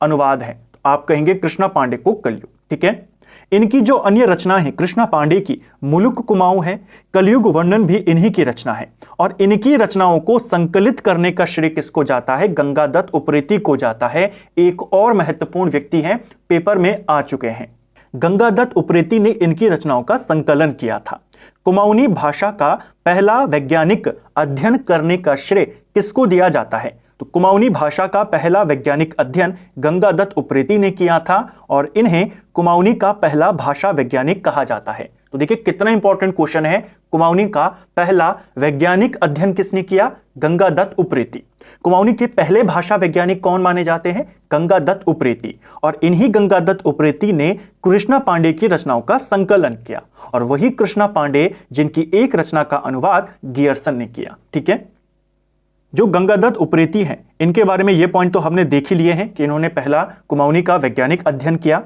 अनुवाद है? तो आप कहेंगे कृष्णा पांडे को कलयुग। ठीक है। इनकी जो अन्य रचना है कृष्णा पांडे की, मुलुक कुमाऊं है, कलयुग वर्णन भी इन्हीं की रचना है। और इनकी रचनाओं को संकलित करने का श्रेय किसको जाता है? गंगादत्त उप्रेती को जाता है। एक और महत्वपूर्ण व्यक्ति हैं, पेपर में आ चुके हैं। गंगादत्त उप्रेती ने इनकी रचनाओं का संकलन किया था। कुमाऊनी भाषा का पहला वैज्ञानिक अध्ययन करने का श्रेय किसको दिया जाता है? तो कुमाऊनी भाषा का पहला वैज्ञानिक अध्ययन गंगादत्त उप्रेती ने किया था और इन्हें कुमाऊनी का पहला भाषा वैज्ञानिक कहा जाता है। तो देखिए कितना इंपॉर्टेंट क्वेश्चन है। कुमाऊनी का पहला वैज्ञानिक अध्ययन किसने किया? गंगादत्त उप्रेती। कुमाऊनी के पहले भाषा वैज्ञानिक कौन माने जाते हैं? गंगादत्त उप्रेती। और इन्हीं गंगादत्त उप्रेती ने कृष्णा पांडे की रचनाओं का संकलन किया और वही कृष्णा पांडे जिनकी एक रचना का अनुवाद गियर्सन ने किया। ठीक है। जो गंगादत्त उप्रेती हैं इनके बारे में ये पॉइंट तो हमने देख ही लिए हैं कि इन्होंने पहला कुमाऊनी का वैज्ञानिक अध्ययन किया।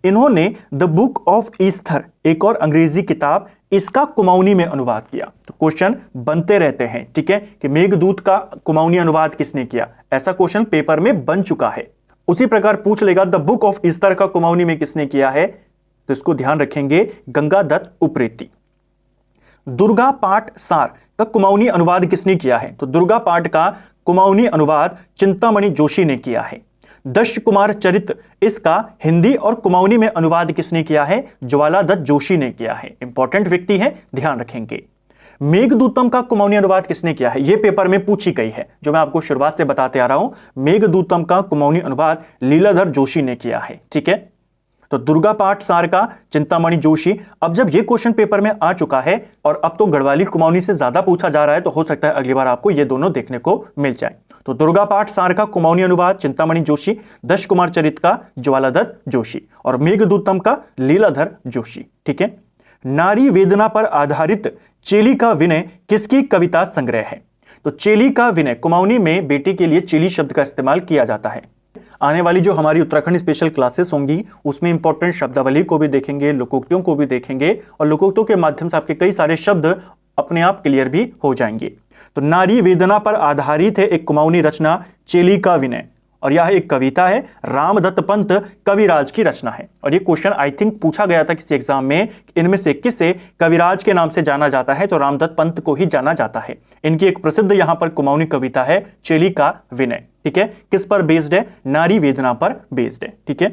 इन्होंने द बुक ऑफ ईस्थर, एक और अंग्रेजी किताब, इसका कुमाऊनी में अनुवाद किया। तो क्वेश्चन बनते रहते हैं। ठीक है कि मेघदूत का कुमाऊनी अनुवाद किसने किया? ऐसा क्वेश्चन पेपर में बन चुका है। उसी प्रकार पूछ लेगा द बुक ऑफ ईस्थर का कुमाऊनी में किसने किया है? तो इसको ध्यान रखेंगे, गंगादत्त उप्रेती। दुर्गा पाठ सार का कुमाऊनी अनुवाद किसने किया है? तो दुर्गा पाठ का कुमाऊनी अनुवाद चिंतामणि जोशी ने किया है। दश कुमार चरित, इसका हिंदी और कुमाऊनी में अनुवाद किसने किया है? ज्वालादत्त जोशी ने किया है। इंपॉर्टेंट व्यक्ति है, ध्यान रखेंगे। मेघदूतम का कुमाऊनी अनुवाद किसने किया है? यह पेपर में पूछी गई है, जो मैं आपको शुरुआत से बताते आ रहा हूं। मेघदूतम का कुमाऊनी अनुवाद लीलाधर जोशी ने किया है। ठीक है। तो दुर्गा पाठ सार का चिंतामणि जोशी। अब जब यह क्वेश्चन पेपर में आ चुका है और अब तो गढ़वाली कुमाऊनी से ज्यादा पूछा जा रहा है, तो हो सकता है अगली बार आपको ये दोनों देखने को मिल जाए। तो दुर्गा पाठ सार का कुमाऊनी अनुवाद चिंतामणि जोशी, दश कुमार चरित का ज्वालादत्त जोशी और मेघदूतम का लीलाधर जोशी। ठीक है। नारी वेदना पर आधारित चेली का विनय किसकी कविता संग्रह है? तो चेली का विनय, कुमाऊनी में बेटी के लिए चेली शब्द का इस्तेमाल किया जाता है। आने वाली जो हमारी उत्तराखंड स्पेशल क्लासेस होंगी उसमें इंपॉर्टेंट शब्दावली को भी देखेंगे, लोकोक्तियों को भी देखेंगे और लोकोक्तियों के माध्यम से आपके कई सारे शब्द अपने आप क्लियर भी हो जाएंगे। तो नारी वेदना पर आधारित है एक कुमाऊनी रचना चेली का विनय और यह एक कविता है, रामदत्त पंत कविराज की रचना है। और ये क्वेश्चन आई थिंक पूछा गया था किसी एग्जाम में, इनमें से किसे कविराज के नाम से जाना जाता है? तो रामदत्त पंत को ही जाना जाता है। इनकी एक प्रसिद्ध यहां पर कुमाऊनी कविता है चेली का विनय। ठीक है। किस पर बेस्ड है? नारी वेदना पर बेस्ड है। ठीक है।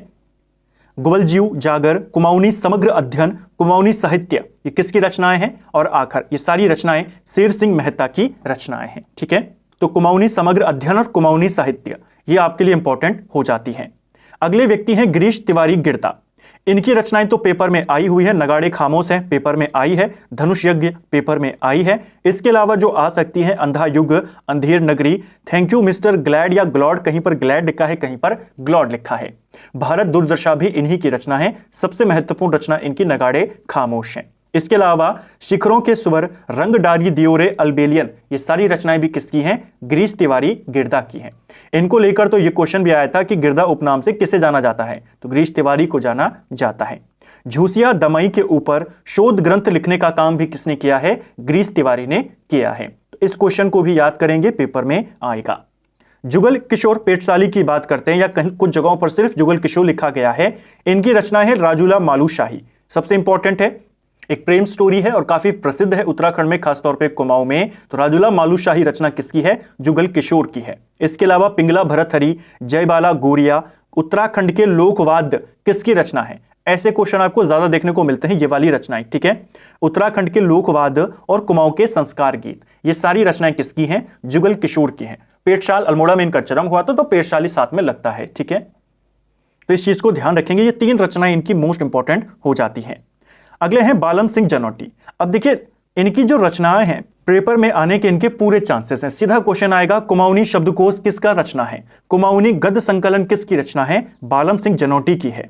ग्वालजीव जागर, कुमाऊनी समग्र अध्ययन, कुमाऊनी साहित्य, ये किसकी रचनाएं हैं? और आखिर ये सारी रचनाएं शेर सिंह मेहता की रचनाएं हैं। ठीक है। तो कुमाऊनी समग्र अध्ययन और कुमाऊनी साहित्य ये आपके लिए इंपॉर्टेंट हो जाती हैं। अगले व्यक्ति हैं गिरीश तिवारी गिरदा। इनकी रचनाएं तो पेपर में आई हुई है। नगाड़े खामोश है, पेपर में आई है। धनुष यज्ञ पेपर में आई है। इसके अलावा जो आ सकती है अंधा युग, Andher Nagari, thank you mister glad या ग्लॉड, कहीं पर ग्लैड लिखा है कहीं पर ग्लॉड लिखा है। भारत दुर्दशा भी इन्हीं की रचना है। सबसे महत्वपूर्ण रचना इनकी नगाड़े खामोश है। इसके अलावा शिखरों के स्वर, रंग डारी दियोरे अल्बेलियन, ये सारी रचनाएं भी किसकी हैं? गिरीश तिवारी गिरदा की हैं। इनको लेकर तो ये क्वेश्चन भी आया था कि गिरदा उपनाम से किसे जाना जाता है? तो गिरीश तिवारी को जाना जाता है। झूसिया दमई के ऊपर शोध ग्रंथ लिखने का काम भी किसने किया है? गिरीश तिवारी ने किया है। तो इस क्वेश्चन को भी याद करेंगे, पेपर में आएगा। जुगल किशोर पेटसाली की बात करते हैं, या कहीं कुछ जगहों पर सिर्फ जुगल किशोर लिखा गया है। इनकी रचना है राजूला मालूशाही। सबसे इंपॉर्टेंट है, एक प्रेम स्टोरी है और काफी प्रसिद्ध है उत्तराखंड में, खासतौर पे कुमाऊं में। तो राजूला मालूशाही रचना किसकी है? जुगल किशोर की है। इसके अलावा पिंगला भरथरी, जयबाला गोरिया, उत्तराखंड के लोकवाद्य किसकी रचना है? ऐसे क्वेश्चन आपको ज्यादा देखने को मिलते हैं, ये वाली रचनाएं। ठीक है। उत्तराखंड के लोकवाद्य और कुमाऊं के संस्कार गीत, ये सारी रचनाएं किसकी हैं? जुगल किशोर की हैं। पेटशाल अल्मोड़ा में इनका जन्म हुआ था, तो पेटशाली साथ में लगता है। ठीक है। तो इस चीज को ध्यान रखेंगे। ये तीन रचनाएं इनकी मोस्ट इंपॉर्टेंट हो जाती हैं। अगले हैं बालम सिंह जनोटी। अब देखिए इनकी जो रचनाएं हैं पेपर में आने के इनके पूरे चांसेस हैं। सीधा क्वेश्चन आएगा, कुमाऊनी शब्दकोश किसका रचना है? कुमाऊनी गद्य संकलन किसकी रचना है? बालम सिंह जनोटी की है।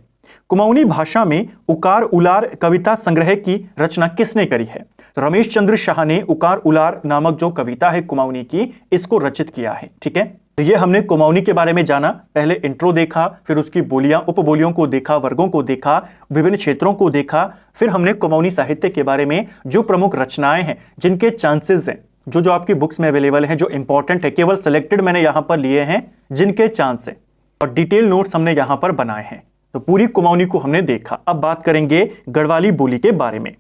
कुमाऊनी भाषा में उकार उलार कविता संग्रह की रचना किसने करी है? तो रमेश चंद्र शाह ने उकार उलार नामक जो कविता है कुमाऊनी की, इसको रचित किया है। ठीक है। तो ये हमने कुमाऊनी के बारे में जाना। पहले इंट्रो देखा, फिर उसकी बोलियां, उपबोलियों को देखा, वर्गों को देखा, विभिन्न क्षेत्रों को देखा। फिर हमने कुमाऊनी साहित्य के बारे में जो प्रमुख रचनाएं हैं, जिनके चांसेस हैं, जो आपकी बुक्स में अवेलेबल हैं, जो इंपॉर्टेंट है, केवल सिलेक्टेड मैंने यहां पर लिए हैं, जिनके चांस हैं, और डिटेल नोट्स हमने यहां पर बनाए हैं। तो पूरी कुमाऊनी को हमने देखा। अब बात करेंगे गढ़वाली बोली के बारे में।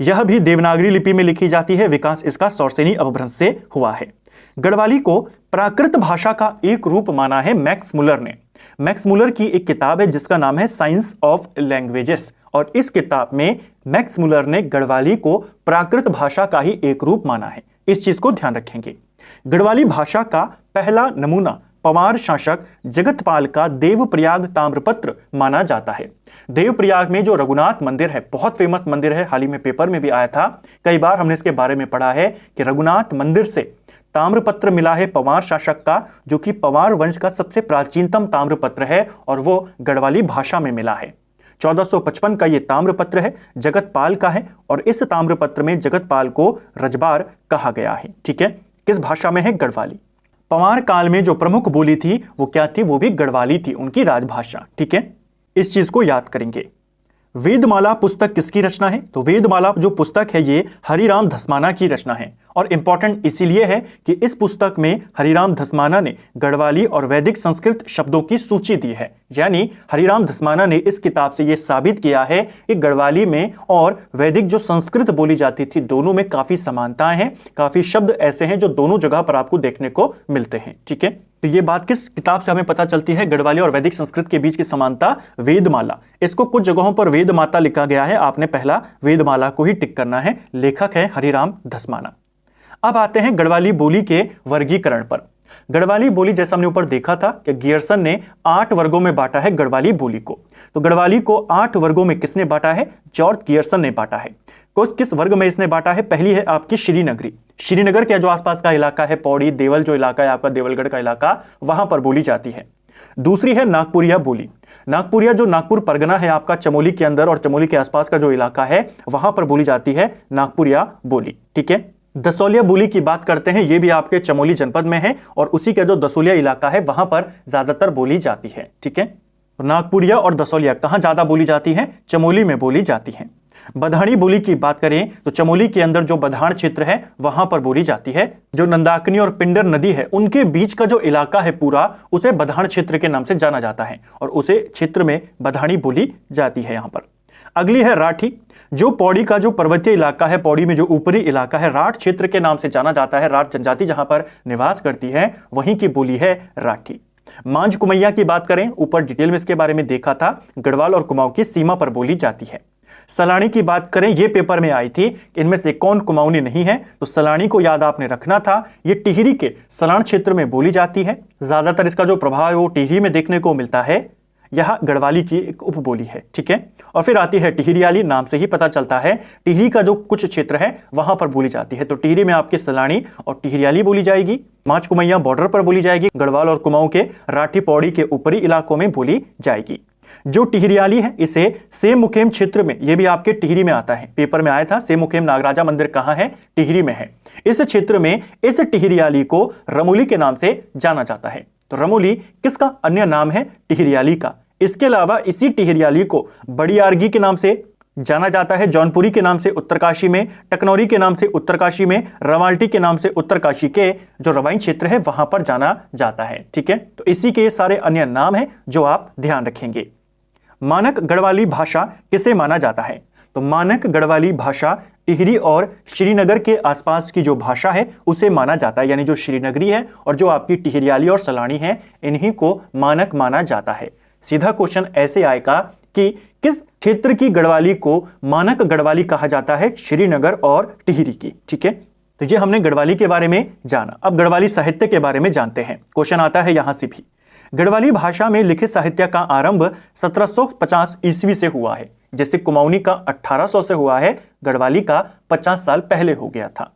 यह भी देवनागरी लिपि में लिखी जाती है। विकास इसका सौरसेनी अपभ्रंश से हुआ है। गढ़वाली को प्राकृत भाषा का एक रूप माना है मैक्स मुलर ने। मैक्स मुलर की एक किताब है जिसका नाम है साइंस ऑफ लैंग्वेजेस, और इस किताब में मैक्स मुलर ने गढ़वाली को प्राकृत भाषा का ही एक रूप माना है। इस चीज को ध्यान रखेंगे। गढ़वाली भाषा का पहला नमूना पवार शासक जगतपाल का देवप्रयाग ताम्रपत्र माना जाता है। देवप्रयाग में जो रघुनाथ मंदिर है, बहुत फेमस मंदिर है, हाल ही में पेपर में भी आया था, कई बार हमने इसके बारे में पढ़ा है कि रघुनाथ मंदिर से ताम्रपत्र मिला है पवार शासक का, जो कि पवार वंश का सबसे प्राचीनतम ताम्रपत्र है और वो गढ़वाली भाषा में मिला है। 1455 का ये ताम्रपत्र है, जगतपाल का है, और इस ताम्रपत्र में जगतपाल को रजबार कहा गया है। ठीक है, किस भाषा में है? गढ़वाली। पवार काल में जो प्रमुख बोली थी वो क्या थी? वो भी गढ़वाली थी, उनकी राजभाषा। ठीक है, इस चीज को याद करेंगे। वेदमाला पुस्तक किसकी रचना है? तो वेदमाला जो पुस्तक है ये हरिराम धस्माना की रचना है, और इंपॉर्टेंट इसीलिए है कि इस पुस्तक में हरिराम धस्माना ने गढ़वाली और वैदिक संस्कृत शब्दों की सूची दी है। यानी हरिराम धस्माना ने इस किताब से यह साबित किया है कि गढ़वाली में और वैदिक जो संस्कृत बोली जाती थी दोनों में काफी समानताएं हैं, काफी शब्द ऐसे हैं जो दोनों जगह पर आपको देखने को मिलते हैं। ठीक है, तो ये बात किस किताब से हमें पता चलती है? गढ़वाली और वैदिक संस्कृत के बीच की समानता, वेदमाला। इसको कुछ जगहों पर वेदमाता लिखा गया है, आपने पहला वेदमाला को ही टिक करना है। लेखक है हरिराम धस्माना। अब आते हैं गढ़वाली बोली के वर्गीकरण पर। गढ़वाली बोली जैसा हमने ऊपर देखा था कि गियर्सन ने 8 वर्गों में बांटा है गढ़वाली बोली को। तो गढ़वाली को 8 वर्गों में किसने बांटा है? जॉर्ज गियर्सन ने बांटा है। किस वर्ग में इसने बांटा है? पहली है आपकी श्रीनगरी। श्रीनगर के जो आसपास का इलाका है, पौड़ी देवल जो इलाका है आपका, देवलगढ़ का इलाका, वहां पर बोली जाती है। दूसरी है नागपुरिया बोली। नागपुरिया जो नागपुर परगना है आपका, चमोली के अंदर और चमोली के आसपास का जो इलाका है वहां पर बोली जाती है नागपुरिया बोली। ठीक है, दसौलिया बोली की बात करते हैं, ये भी आपके चमोली जनपद में है और उसी का जो दसौलिया इलाका है वहां पर ज्यादातर बोली जाती है। ठीक है, नागपुरिया और दसौलिया कहां ज्यादा बोली जाती है? चमोली में बोली जाती है। बधाणी बोली की बात करें तो चमोली के अंदर जो बधाण क्षेत्र है वहां पर बोली जाती है। जो नंदाकिनी और पिंडर नदी है उनके बीच का जो इलाका है पूरा, उसे बधाण क्षेत्र के नाम से जाना जाता है और उसे क्षेत्र में बधाणी बोली जाती है। यहां पर अगली है राठी। जो पौड़ी का जो पर्वतीय इलाका है, पौड़ी में जो ऊपरी इलाका है, राठ क्षेत्र के नाम से जाना जाता है। राठ जनजाति जहां पर निवास करती है वहीं की बोली है राठी। मांझ कुमैया की बात करें, ऊपर डिटेल में इसके बारे में देखा था, गढ़वाल और कुमाऊं की सीमा पर बोली जाती है। सलाणी की बात करें, यह पेपर में आई थी, इनमें से कौन कुमाऊनी नहीं है, तो सलाणी को याद आपने रखना था। यह टिहरी के सलाण क्षेत्र में बोली जाती है। ज्यादातर इसका जो प्रभाव है वो टिहरी में देखने को मिलता है। यह गढ़वाली की एक उपबोली है। ठीक है, और फिर आती है टिहरियाली। नाम से ही पता चलता है टिहरी का जो कुछ क्षेत्र है वहां पर बोली जाती है। तो टिहरी में आपके सलाणी और टिहरियाली बोली जाएगी। मांझ कुमैया बॉर्डर पर बोली जाएगी। गढ़वाल और कुमाऊं के राठी पौड़ी के ऊपरी इलाकों में बोली जाएगी। जो टिहरियाली है इसे सेमुखेम क्षेत्र में, यह भी आपके टिहरी में आता है, पेपर में आया था। सेमुखेम नागराजा मंदिर कहां है? टिहरी में है। इस क्षेत्र में इस टिहरियाली को रमोली के नाम से जाना जाता है। तो रमोली किसका अन्य नाम है? टिहरियाली का। इसके अलावा इसी टिहरियाली को बड़ी आरगी के नाम से जाना जाता है, जौनपुरी के नाम से उत्तरकाशी में, टकनौरी के नाम से उत्तरकाशी में, रवाल्टी के नाम से उत्तरकाशी के जो रवाइन क्षेत्र है वहां पर जाना जाता है। ठीक है, तो इसी के सारे अन्य नाम हैं जो आप ध्यान रखेंगे। मानक गढ़वाली भाषा किसे माना जाता है? तो मानक गढ़वाली भाषा टिहरी और श्रीनगर के आसपास की जो भाषा है उसे माना जाता है। यानी जो श्रीनगरी है और जो आपकी टिहरियाली और सलाणी है, इन्हीं को मानक माना जाता है। सीधा क्वेश्चन ऐसे आएगा कि किस क्षेत्र की गढ़वाली को मानक गढ़वाली कहा जाता है? श्रीनगर और टिहरी की। ठीक है, तो ये हमने गढ़वाली के बारे में जाना। अब गढ़वाली साहित्य के बारे में जानते हैं। क्वेश्चन आता है यहां से भी। गढ़वाली भाषा में लिखित साहित्य का आरंभ 1750 ईस्वी से हुआ है। जैसे कुमाऊनी का 1800 से हुआ है, गढ़वाली का 50 साल पहले हो गया था।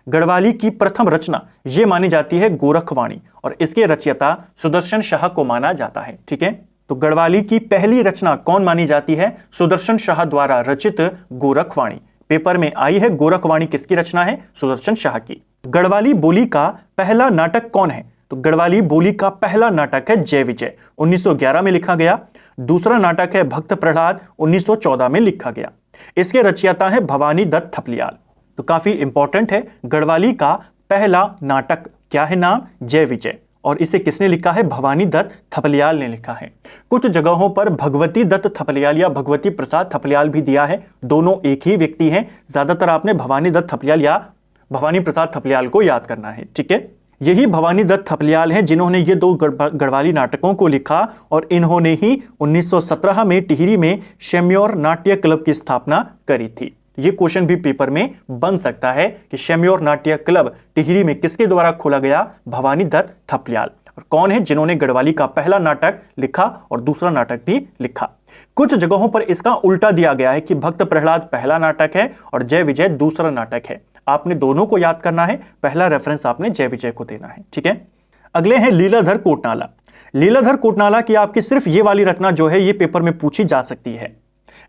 गढ़वाली की प्रथम रचना यह मानी जाती है गोरखवाणी और इसके रचयिता सुदर्शन शाह को माना जाता है। ठीक है, तो गढ़वाली की पहली रचना कौन मानी जाती है? सुदर्शन शाह द्वारा रचित गोरखवाणी। पेपर में आई है गोरखवाणी किसकी रचना है? सुदर्शन शाह की। गढ़वाली बोली का पहला नाटक कौन है? तो गढ़वाली बोली का पहला नाटक है जय विजय, 1911 में लिखा गया। दूसरा नाटक है भक्त प्रहलाद, 1914 में लिखा गया। इसके रचयिता है भवानी दत्त थपलियाल। तो काफी इंपॉर्टेंट है। गढ़वाली का पहला नाटक क्या है? नाम जय विजय, और इसे किसने लिखा है? भवानी दत्त थपलियाल ने लिखा है। कुछ जगहों पर भगवती दत्त थपलियाल या भगवती प्रसाद थपलियाल भी दिया है, दोनों एक ही व्यक्ति हैं। ज्यादातर आपने भवानी दत्त थपलियाल या भवानी प्रसाद थपलियाल को याद करना है, ठीक है। यही भवानी दत्त थपलियाल हैं जिन्होंने ये 2 गढ़वाली नाटकों को लिखा और इन्होंने ही 1917 में टिहरी में शम्योर नाट्य क्लब की स्थापना करी थी। ये क्वेश्चन भी पेपर में बन सकता है कि शम्योर नाट्य क्लब टिहरी में किसके द्वारा खोला गया? भवानी दत्त थपलियाल। और कौन है जिन्होंने गढ़वाली का पहला नाटक लिखा और दूसरा नाटक भी लिखा। कुछ जगहों पर इसका उल्टा दिया गया है कि भक्त प्रहलाद पहला नाटक है और जय विजय दूसरा नाटक है। आपने दोनों को याद करना है, पहला रेफरेंस आपने जय विजय को देना है, ठीक है। अगले हैं लीलाधर कोटनाला। लीलाधर कोटनाला की आपकी सिर्फ ये वाली रचना जो है ये पेपर में पूछी जा सकती है।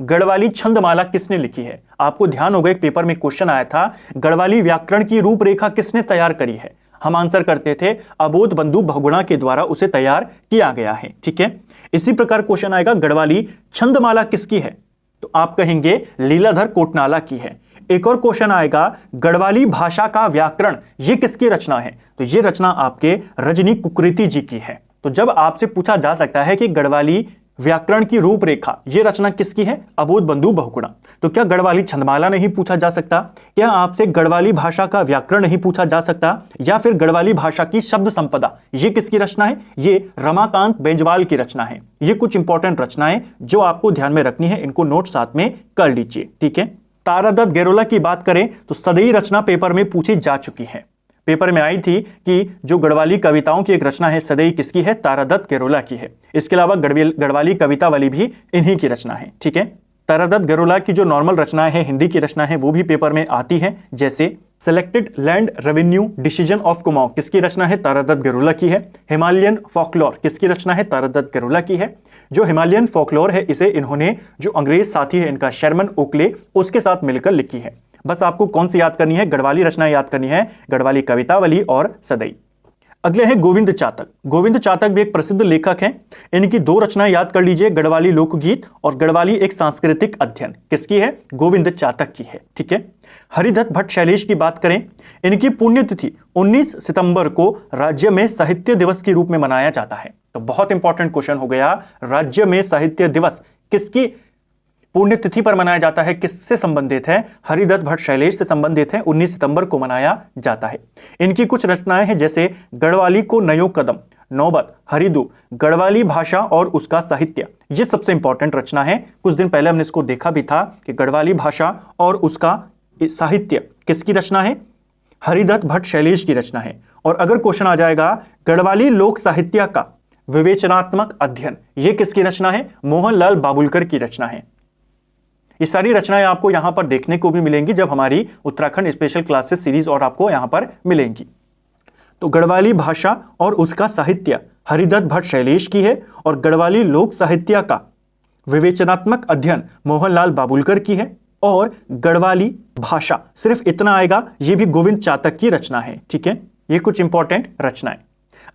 गढ़वाली छंदमाला किसने लिखी है? आपको ध्यान होगा एक पेपर में क्वेश्चन आया था, गढ़वाली व्याकरण की रूपरेखा किसने तैयार करी है? हम आंसर करते थे अबोध बंधु बहुगुणा के द्वारा उसे तैयार किया गया है, ठीक है। इसी प्रकार क्वेश्चन आएगा गढ़वाली छंदमाला किसकी है? तो आप कहेंगे लीलाधर कोटनाला की है। एक और क्वेश्चन आएगा गढ़वाली भाषा का व्याकरण ये किसकी रचना है? तो ये रचना आपके रजनी कुकरेती जी की है। तो जब आपसे पूछा जा सकता है कि गढ़वाली व्याकरण की रूपरेखा ये रचना किसकी है? अबोध बंधु बहुगुणा। तो क्या गढ़वाली छंदमाला नहीं पूछा जा सकता? क्या आपसे गढ़वाली भाषा का व्याकरण नहीं पूछा जा सकता? या फिर गढ़वाली भाषा की शब्द संपदा ये किसकी रचना है? ये रमाकांत बेंजवाल की रचना है। ये कुछ इंपॉर्टेंट रचनाएं जो आपको ध्यान में रखनी है, इनको नोट साथ में कर लीजिए, ठीक है। तारादत्त गेरोला की बात करें तो सदैई रचना पेपर में पूछी जा चुकी है। पेपर में आई थी कि जो गढ़वाली कविताओं की एक रचना है सदैई किसकी है? तारादत्त गेरोला की है। इसके अलावा गढ़वाली कविता वाली भी इन्हीं की रचना है, ठीक है। तारादत्त गेरोला की जो नॉर्मल रचनाएं हैं, हिंदी की रचना है, वो भी पेपर में आती है। जैसे selected land revenue decision of Kumaon किसकी रचना है? तारादत्त गेरोला की है। हिमालयन फोकलोर किसकी रचना है? तारादत्त गेरोला की है। जो हिमालयन फोकलोर है इसे इन्होंने जो अंग्रेज साथी है इनका शर्मन ओकले उसके साथ मिलकर लिखी है। बस आपको कौन सी याद करनी है? गढ़वाली रचना याद करनी है, गढ़वाली कवितावली और सदैई। अगले हैं गोविंद चातक। गोविंद चातक भी एक प्रसिद्ध लेखक हैं। इनकी 2 रचनाएं याद कर लीजिए, गढ़वाली लोकगीत और गढ़वाली एक सांस्कृतिक अध्ययन। किसकी है? गोविंद चातक की है, ठीक है। हरिदत्त भट्ट शैलेश की बात करें, इनकी पुण्यतिथि 19 सितंबर को राज्य में साहित्य दिवस के रूप में मनाया जाता है। तो बहुत इंपॉर्टेंट क्वेश्चन हो गया, राज्य में साहित्य दिवस किसकी पुण्यतिथि पर मनाया जाता है? किससे संबंधित है? हरिदत्त भट्ट शैलेश से संबंधित है। 19 सितंबर को मनाया जाता है। इनकी कुछ रचनाएं हैं जैसे गढ़वाली को नयो कदम, नौबत, हरिदू, गढ़वाली भाषा और उसका साहित्य। ये सबसे इंपॉर्टेंट रचना है। कुछ दिन पहले हमने इसको देखा भी था कि गढ़वाली भाषा और उसका साहित्य किसकी रचना है? हरिदत्त भट्ट शैलेश की रचना है। और अगर क्वेश्चन आ जाएगा गढ़वाली लोक साहित्य का विवेचनात्मक अध्ययन, ये किसकी रचना है? मोहनलाल बाबुलकर की रचना है। ये सारी रचनाएं आपको यहां पर देखने को भी मिलेंगी जब हमारी उत्तराखंड स्पेशल क्लासेस सीरीज और आपको यहां पर मिलेंगी। तो गढ़वाली भाषा और उसका साहित्य हरिदत्त भट्ट शैलेश की है और गढ़वाली लोक साहित्य का विवेचनात्मक अध्ययन मोहनलाल बाबुलकर की है। और गढ़वाली भाषा सिर्फ इतना आएगा, ये भी गोविंद चातक की रचना है, ठीक है। ये कुछ इंपॉर्टेंट रचनाएं।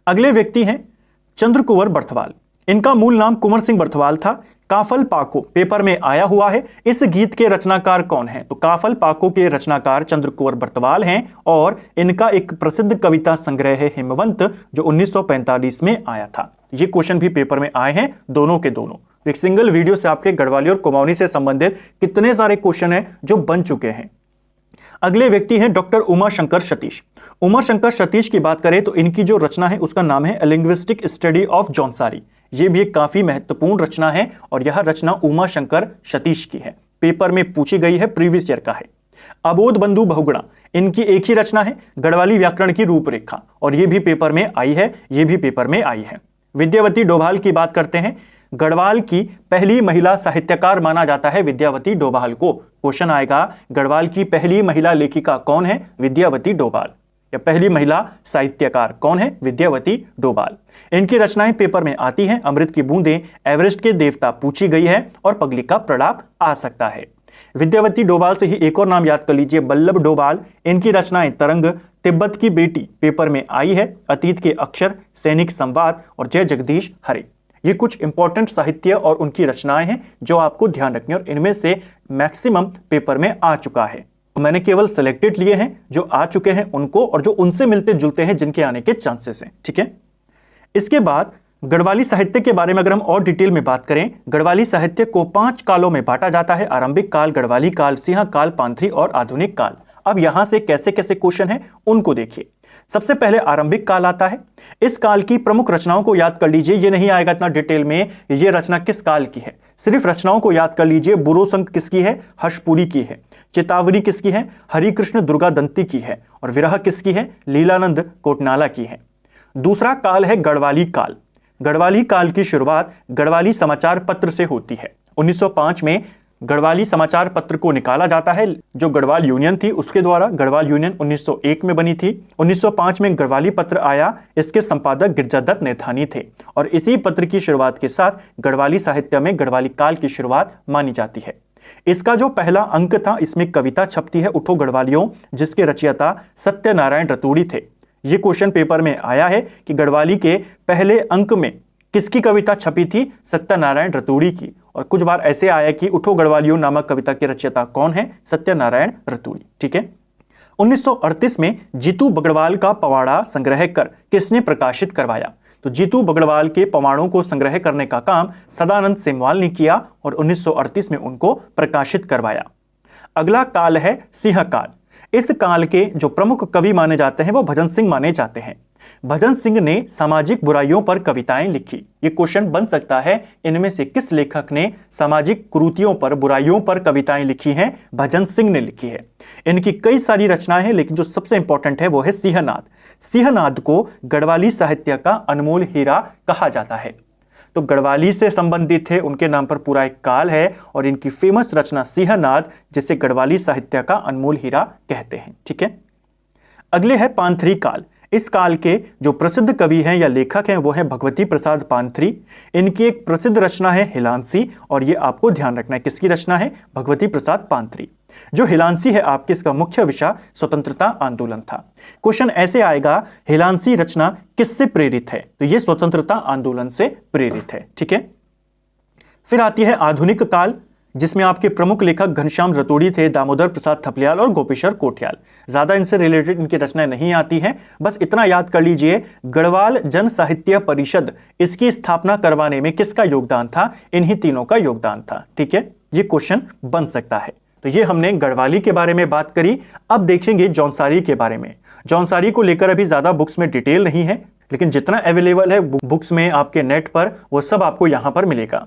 अगले व्यक्ति हैं चंद्र कुंवर बर्थवाल। इनका मूल नाम कुंवर सिंह बर्थवाल था। काफल पाको पेपर में आया हुआ है। इस गीत के रचनाकार कौन है? तो काफल पाको के रचनाकार चंद्र कुंवर बर्थवाल हैं और इनका एक प्रसिद्ध कविता संग्रह है हिमवंत जो 1945 में आया था। ये क्वेश्चन भी पेपर में आए हैं, दोनों के दोनों। एक सिंगल वीडियो से आपके गढ़वाली और कुमाऊनी से संबंधित कितने सारे क्वेश्चन हैं जो बन चुके हैं। अगले व्यक्ति हैं डॉक्टर उमा शंकर सतीश। उमा शंकर सतीश की बात करें तो इनकी जो रचना है उसका नाम है लिंग्विस्टिक स्टडी ऑफ जौनसारी। ये भी एक काफी महत्वपूर्ण रचना है और यह रचना उमा शंकर सतीश की है। पेपर में पूछी गई है, प्रीवियस ईयर का है। अबोध बंधु बहुगुणा इनकी एक ही रचना है, गढ़वाली व्याकरण की रूपरेखा, और ये भी पेपर में आई है, ये भी पेपर में आई है। विद्यावती डोभाल की बात करते हैं। गढ़वाल की पहली महिला साहित्यकार माना जाता है विद्यावती डोभाल को। क्वेश्चन आएगा गढ़वाल की पहली महिला लेखिका कौन है? विद्यावती डोभाल। या पहली महिला साहित्यकार कौन है? विद्यावती डोभाल। इनकी रचनाएं पेपर में आती हैं। अमृत की बूंदें, एवरेस्ट के देवता पूछी गई है और पगली का प्रलाप आ सकता है। विद्यावती डोभाल से ही एक और नाम याद कर लीजिए, बल्लभ डोभाल। इनकी रचनाएं तरंग, तिब्बत की बेटी पेपर में आई है, अतीत के अक्षर, सैनिक संवाद और जय जगदीश हरे। ये कुछ इंपॉर्टेंट साहित्य और उनकी रचनाएं हैं जो आपको ध्यान रखनी है और इनमें से मैक्सिमम पेपर में आ चुका है। मैंने केवल सिलेक्टेड लिए हैं जो आ चुके हैं उनको, और जो उनसे मिलते जुलते हैं जिनके आने के चांसेस हैं, ठीक है। इसके बाद गढ़वाली साहित्य के बारे में अगर हम और डिटेल में बात करें, गढ़वाली साहित्य को 5 कालों में बांटा जाता है। आरंभिक काल, गढ़वाली काल, सिंह काल, पांथरी और आधुनिक काल। अब यहां से कैसे कैसे क्वेश्चन है उनको देखिए। सबसे पहले आरंभिक काल आता है। इस काल की प्रमुख रचनाओं को याद कर लीजिए। ये नहीं आएगा इतना डिटेल में ये रचना किस काल की है, सिर्फ रचनाओं को याद कर लीजिए। बुरो संक किसकी है? हर्षपुरी की है। चितावरी किसकी है? हरिकृष्ण दुर्गादंती की है। और विरह किसकी है? लीलानंद कोटनाला की है। दूसरा काल है गढ़वाली काल। गढ़वाली काल की शुरुआत गढ़वाली समाचार पत्र से होती है। 1905 में गढ़वाली समाचार पत्र को निकाला जाता है, जो गढ़वाल यूनियन थी उसके द्वारा। गढ़वाल यूनियन 1901 में बनी थी। 1905 में गढ़वाली पत्र आया। इसके संपादक गिरजादत्त नैथानी थे और इसी पत्र की शुरुआत के साथ गढ़वाली साहित्य में गढ़वाली काल की शुरुआत मानी जाती है। इसका जो पहला अंक था, इसमें कविता छपती है उठो गढ़वालियों, जिसके रचयिता सत्यनारायण रतूड़ी थे। यह क्वेश्चन पेपर में आया है कि गढ़वाली के पहले अंक में किसकी कविता छपी थी? सत्यनारायण रतूड़ी की। और कुछ बार ऐसे आया कि उठो गढ़वालियों नामक कविता के रचयिता कौन है? सत्यनारायण रतूड़ी। ठीक है। 1938 में जीतू बगड़वाल का पवाड़ा संग्रह कर किसने प्रकाशित करवाया? तो जीतू बगड़वाल के पवाड़ों को संग्रह करने का काम सदानंद सेमवाल ने किया और 1938 में उनको प्रकाशित करवाया। अगला काल है सिंह काल। इस काल के जो प्रमुख कवि माने जाते हैं वो भजन सिंह माने जाते हैं। भजन सिंह ने सामाजिक बुराइयों पर कविताएं लिखी। ये क्वेश्चन बन सकता है, इनमें से किस लेखक ने सामाजिक कुरीतियों पर, बुराइयों पर कविताएं लिखी हैं? भजन सिंह ने लिखी है। इनकी कई सारी रचनाएं हैं, लेकिन जो सबसे इंपॉर्टेंट है वो है सिंहनाद। सिंहनाद को गढ़वाली साहित्य का अनमोल हीरा कहा जाता है। तो गढ़वाली से संबंधित है, उनके नाम पर पूरा एक काल है और इनकी फेमस रचना सिंहनाद, जिसे गढ़वाली साहित्य का अनमोल हीरा कहते हैं। ठीक है। अगले है पांथरी काल। इस काल के जो प्रसिद्ध कवि हैं या लेखक हैं वो हैं भगवती प्रसाद पांथरी। इनकी एक प्रसिद्ध रचना है हिलांसी, और ये आपको ध्यान रखना है किसकी रचना है? भगवती प्रसाद पांथरी। जो हिलांसी है आपके, इसका मुख्य विषय स्वतंत्रता आंदोलन था। क्वेश्चन ऐसे आएगा, हिलांसी रचना किससे प्रेरित है? तो ये स्वतंत्रता आंदोलन से प्रेरित है। ठीक है। फिर आती है आधुनिक काल, जिसमें आपके प्रमुख लेखक घनश्याम रतूड़ी थे, दामोदर प्रसाद थपलियाल और गोपेश्वर कोठियाल। ज्यादा इनसे रिलेटेड इनकी रचनाएं नहीं आती हैं, बस इतना याद कर लीजिए, गढ़वाल जन साहित्य परिषद, इसकी स्थापना करवाने में किसका योगदान था? इन्हीं तीनों का योगदान था। ठीक है, ये क्वेश्चन बन सकता है। तो ये हमने गढ़वाली के बारे में बात करी। अब देखेंगे जौनसारी के बारे में। जौनसारी को लेकर अभी ज्यादा बुक्स में डिटेल नहीं है, लेकिन जितना अवेलेबल है बुक्स में आपके नेट पर, वो सब आपको यहां पर मिलेगा।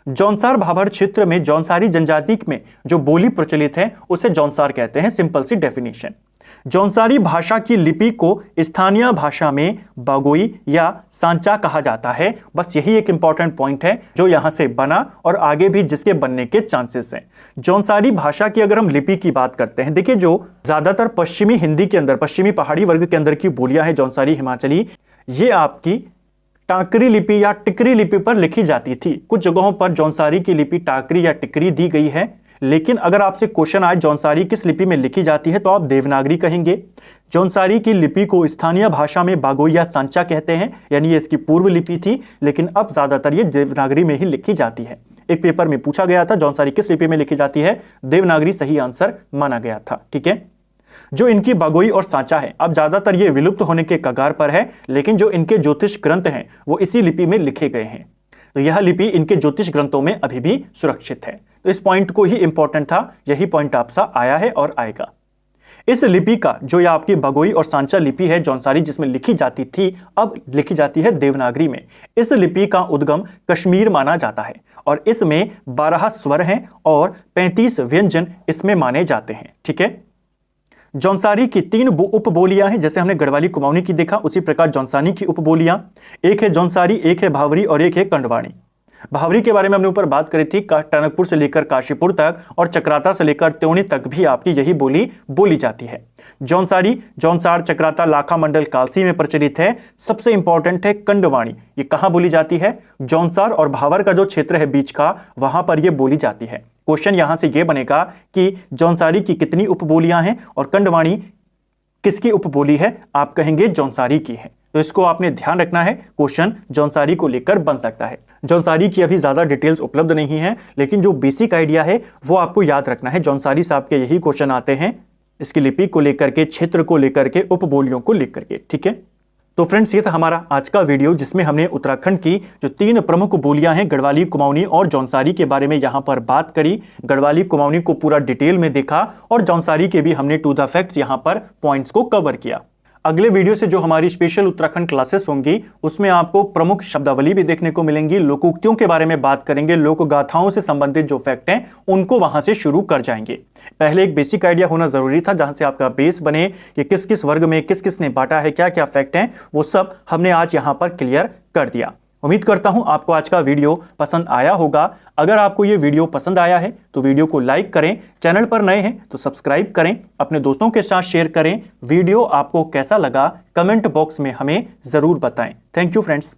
जौनसार भाभर क्षेत्र में जौनसारी जनजाति में जो बोली प्रचलित है उसे जौनसार कहते हैं। सिंपल सी डेफिनेशन। जौनसारी भाषा की लिपि को स्थानीय भाषा में बागोई या सांचा कहा जाता है। बस यही एक इंपॉर्टेंट पॉइंट है जो यहां से बना और आगे भी जिसके बनने के चांसेस हैं। जौनसारी भाषा की अगर हम लिपि की बात करते हैं, देखिए जो ज्यादातर पश्चिमी हिंदी के अंदर, पश्चिमी पहाड़ी वर्ग के अंदर की बोलियां हैं जौनसारी, हिमाचली, ये आपकी टाकरी लिपि या टिकरी लिपि पर लिखी जाती थी। कुछ जगहों पर जौनसारी की लिपि टाकरी या टिकरी दी गई है, लेकिन अगर आपसे क्वेश्चन आए जौनसारी किस लिपि में लिखी जाती है तो आप देवनागरी कहेंगे। जौनसारी की लिपि को स्थानीय भाषा में बागोई या सांचा कहते हैं, यानी ये इसकी पूर्व लिपि थी, लेकिन अब ज्यादातर ये देवनागरी में ही लिखी जाती है। एक पेपर में पूछा गया था जौनसारी किस लिपि में लिखी जाती है, देवनागरी सही आंसर माना गया था। ठीक है। जो इनकी बागोई और सांचा है, अब ज्यादातर ये विलुप्त होने के कगार पर है, लेकिन जो इनके ज्योतिष ग्रंथ हैं वो इसी लिपि में लिखे गए हैं। तो यह लिपि इनके ज्योतिष ग्रंथों में अभी भी सुरक्षित है। तो इस पॉइंट को ही इंपॉर्टेंट था, यही पॉइंट आपसा आया है और आएगा। इस लिपि का जो ये आपकी बागोई और सांचा लिपि है जौनसारी, जिसमें लिखी जाती थी, अब लिखी जाती है देवनागरी में। इस लिपि का उद्गम कश्मीर माना जाता है और इसमें 12 स्वर हैं और 35 व्यंजन इसमें माने जाते हैं। ठीक है। जौनसारी की 3 उपबोलियां हैं, जैसे हमने गढ़वाली कुमाऊनी की देखा, उसी प्रकार जौनसानी की उपबोलियां, एक है जौनसारी, एक है भावरी और एक है कंडवाणी। भावरी के बारे में हमने ऊपर बात करी थी, टनकपुर से लेकर काशीपुर तक और चक्राता से लेकर त्योणी तक भी आपकी यही बोली बोली जाती है। जौनसारी, जौनसार, चक्राता, लाखा मंडल, कालसी में प्रचलित है। सबसे इंपॉर्टेंट है कंडवाणी, ये कहां बोली जाती है? जौनसार और भावर का जो क्षेत्र है बीच का, वहां पर यह बोली जाती है। क्वेश्चन यहां से यह बनेगा कि जौनसारी की कितनी उपबोलियां हैं और कंडवाणी किसकी उपबोली है? आप कहेंगे जौनसारी की है। तो इसको आपने ध्यान रखना है, क्वेश्चन जौनसारी को लेकर बन सकता है। जौनसारी की अभी ज्यादा डिटेल्स उपलब्ध नहीं है, लेकिन जो बेसिक आइडिया है वो आपको याद रखना है। जौनसारी साहब के यही क्वेश्चन आते हैं, इसकी लिपि को लेकर के, क्षेत्र को लेकर के, उपबोलियों को लेकर के। ठीक है। तो फ्रेंड्स, ये था हमारा आज का वीडियो जिसमें हमने उत्तराखंड की जो 3 प्रमुख बोलियां हैं गढ़वाली, कुमाऊनी और जौनसारी के बारे में यहां पर बात करी। गढ़वाली कुमाऊनी को पूरा डिटेल में देखा और जौनसारी के भी हमने टू द फैक्ट्स यहां पर पॉइंट्स को कवर किया। अगले वीडियो से जो हमारी स्पेशल उत्तराखंड क्लासेस होंगी उसमें आपको प्रमुख शब्दावली भी देखने को मिलेंगी, लोकोक्तियों के बारे में बात करेंगे, लोक गाथाओं से संबंधित जो फैक्ट हैं उनको वहां से शुरू कर जाएंगे। पहले एक बेसिक आइडिया होना जरूरी था जहां से आपका बेस बने कि किस किस वर्ग में किस किस ने बांटा है, क्या क्या फैक्ट हैं, वो सब हमने आज यहां पर क्लियर कर दिया। उम्मीद करता हूं आपको आज का वीडियो पसंद आया होगा। अगर आपको ये वीडियो पसंद आया है तो वीडियो को लाइक करें, चैनल पर नए हैं तो सब्सक्राइब करें, अपने दोस्तों के साथ शेयर करें। वीडियो आपको कैसा लगा कमेंट बॉक्स में हमें जरूर बताएं। Thank you friends.